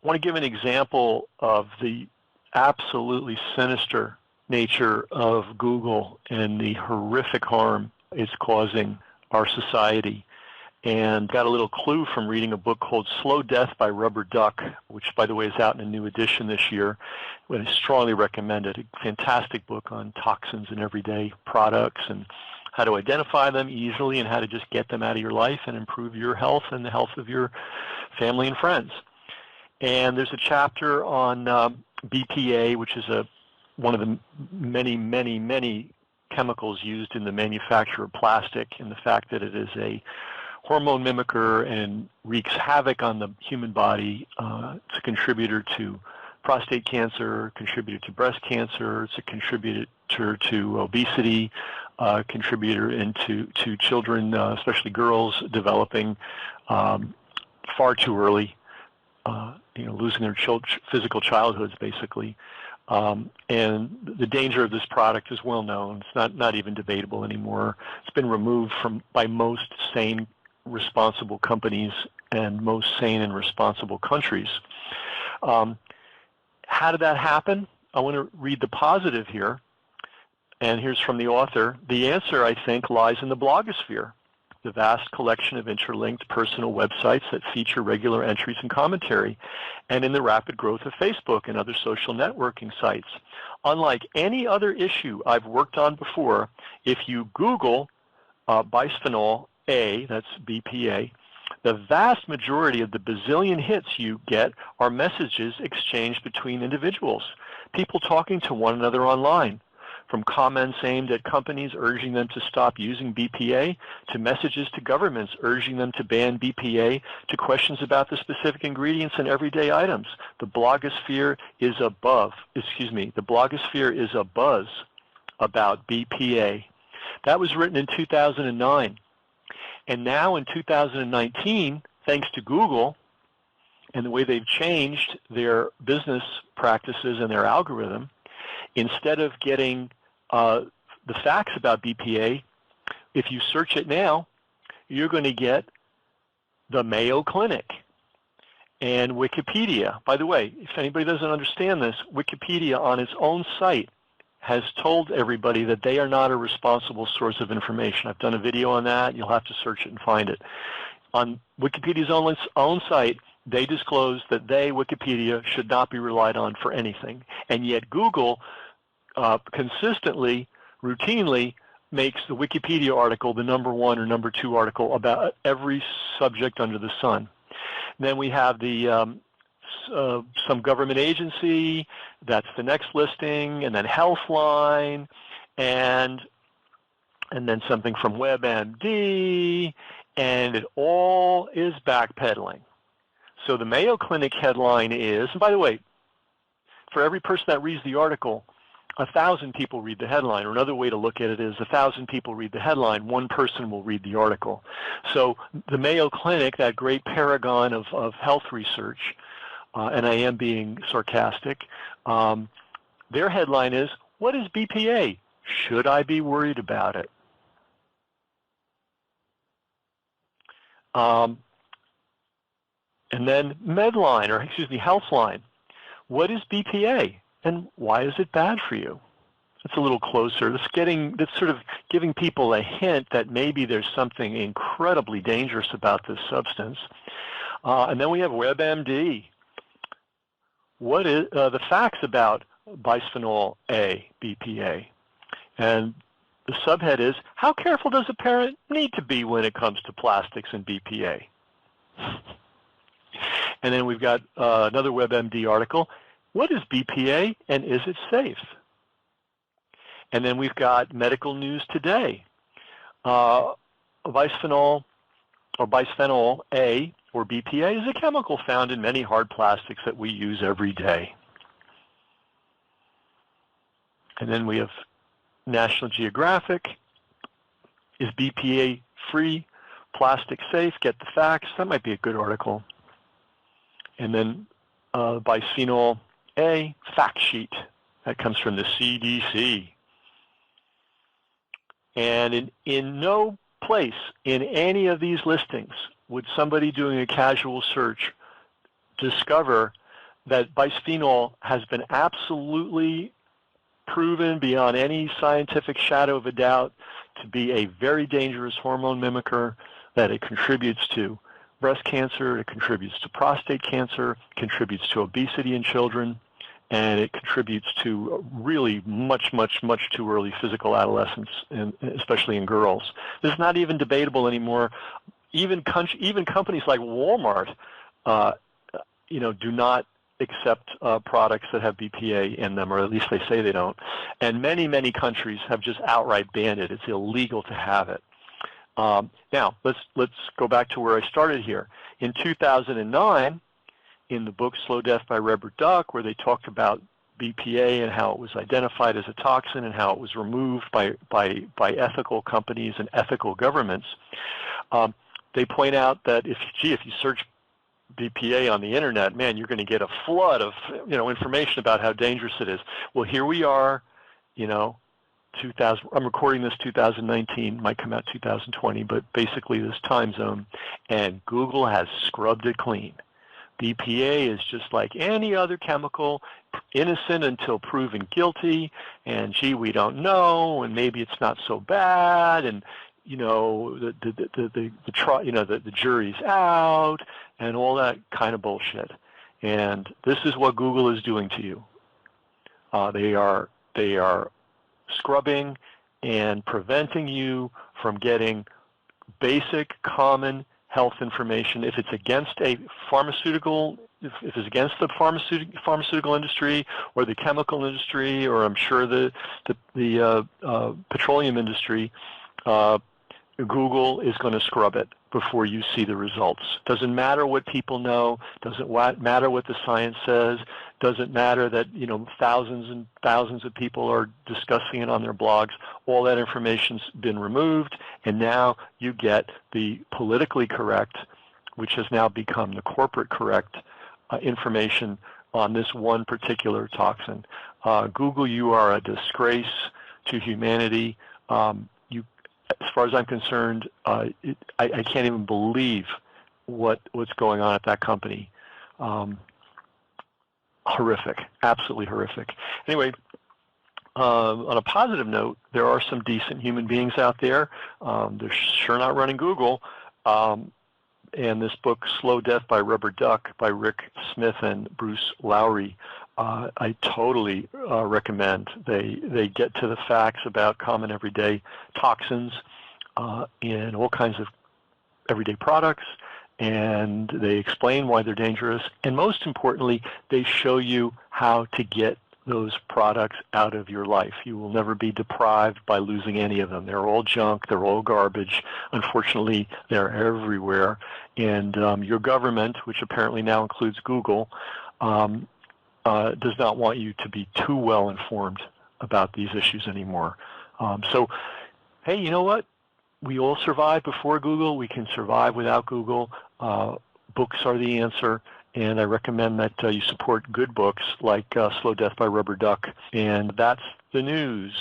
I want to give an example of the absolutely sinister nature of Google and the horrific harm it's causing our society. And got a little clue from reading a book called Slow Death by Rubber Duck, which, by the way, is out in a new edition this year. I strongly recommend it. A fantastic book on toxins in everyday products and how to identify them easily and how to just get them out of your life and improve your health and the health of your family and friends. And there's a chapter on BPA, which is one of the many, many, many chemicals used in the manufacture of plastic, and the fact that it is a hormone mimicker and wreaks havoc on the human body. It's a contributor to prostate cancer, contributor to breast cancer, it's a contributor to obesity, contributor to children, especially girls, developing far too early, losing their physical childhoods, basically. And the danger of this product is well known. It's not even debatable anymore. It's been removed by most sane, responsible companies and most sane and responsible countries. How did that happen? I want to read the positive here, and here's from the author. The answer, I think, lies in the blogosphere, the vast collection of interlinked personal websites that feature regular entries and commentary, and in the rapid growth of Facebook and other social networking sites. Unlike any other issue I've worked on before, if you Google bisphenol A, that's BPA, the vast majority of the bazillion hits you get are messages exchanged between individuals, people talking to one another online, from comments aimed at companies urging them to stop using BPA, to messages to governments urging them to ban BPA, to questions about the specific ingredients in everyday items. The blogosphere is a buzz about BPA. That was written in 2009. And now in 2019, thanks to Google and the way they've changed their business practices and their algorithm, instead of getting the facts about BPA, if you search it now, you're going to get the Mayo Clinic and Wikipedia. By the way, if anybody doesn't understand this, Wikipedia on its own site has told everybody that they are not a responsible source of information. I've done a video on that. You'll have to search it and find it. On Wikipedia's own site, they disclose that Wikipedia, should not be relied on for anything. And yet Google consistently, routinely, makes the Wikipedia article the #1 or #2 article about every subject under the sun. And then we have the some government agency, that's the next listing, and then Healthline, and then something from WebMD, and it all is backpedaling. So the Mayo Clinic headline is, and by the way, for every person that reads the article, 1,000 people read the headline, or another way to look at it is 1,000 people read the headline, one person will read the article. So the Mayo Clinic, that great paragon of health research, and I am being sarcastic, their headline is, what is BPA? Should I be worried about it? And then Medline, or excuse me, Healthline. What is BPA and why is it bad for you? It's a little closer. That's sort of giving people a hint that maybe there's something incredibly dangerous about this substance. And then we have WebMD. What is the facts about bisphenol A, BPA? And the subhead is, how careful does a parent need to be when it comes to plastics and BPA? And then we've got another WebMD article. What is BPA and is it safe? And then we've got Medical News Today. Bisphenol A, or BPA, is a chemical found in many hard plastics that we use every day. And then we have National Geographic. Is BPA free? Plastic safe? Get the facts. That might be a good article. And then bisphenol A, fact sheet. That comes from the CDC. And in no place in any of these listings would somebody doing a casual search discover that bisphenol has been absolutely proven beyond any scientific shadow of a doubt to be a very dangerous hormone mimicker, that it contributes to breast cancer, it contributes to prostate cancer, contributes to obesity in children, and it contributes to really much too early physical adolescence, and especially in girls. This is not even debatable anymore. Even companies like Walmart, do not accept products that have BPA in them, or at least they say they don't. And many countries have just outright banned it. It's illegal to have it. Now, let's go back to where I started here. In 2009, in the book Slow Death by Rubber Duck, where they talked about BPA and how it was identified as a toxin and how it was removed by ethical companies and ethical governments, they point out that if you search BPA on the internet, man, you're going to get a flood of information about how dangerous it is. Well, here we are, 2000. I'm recording this 2019, might come out 2020, but basically this time zone, and Google has scrubbed it clean. BPA is just like any other chemical, innocent until proven guilty, and gee, we don't know, and maybe it's not so bad, and the jury's out, and all that kind of bullshit. And this is what Google is doing to you. They are scrubbing and preventing you from getting basic, common health information. If it's against a pharmaceutical, if it's against the pharmaceutical industry or the chemical industry, or I'm sure the petroleum industry, Google is going to scrub it before you see the results. Doesn't matter what people know. Doesn't matter what the science says. Doesn't matter that thousands and thousands of people are discussing it on their blogs. All that information's been removed, and now you get the politically correct, which has now become the corporate correct information on this one particular toxin. Google, you are a disgrace to humanity. As far as I'm concerned, I can't even believe what's going on at that company. Horrific, absolutely horrific. Anyway, on a positive note, there are some decent human beings out there. They're sure not running Google. And this book, Slow Death by Rubber Duck, by Rick Smith and Bruce Lowry, I totally recommend. They get to the facts about common everyday toxins in all kinds of everyday products, and they explain why they're dangerous. And most importantly, they show you how to get those products out of your life. You will never be deprived by losing any of them. They're all junk. They're all garbage. Unfortunately, they're everywhere. And your government, which apparently now includes Google, does not want you to be too well informed about these issues anymore. So, hey, you know what? We all survived before Google. We can survive without Google. Books are the answer. And I recommend that you support good books like Slow Death by Rubber Duck. And that's the news.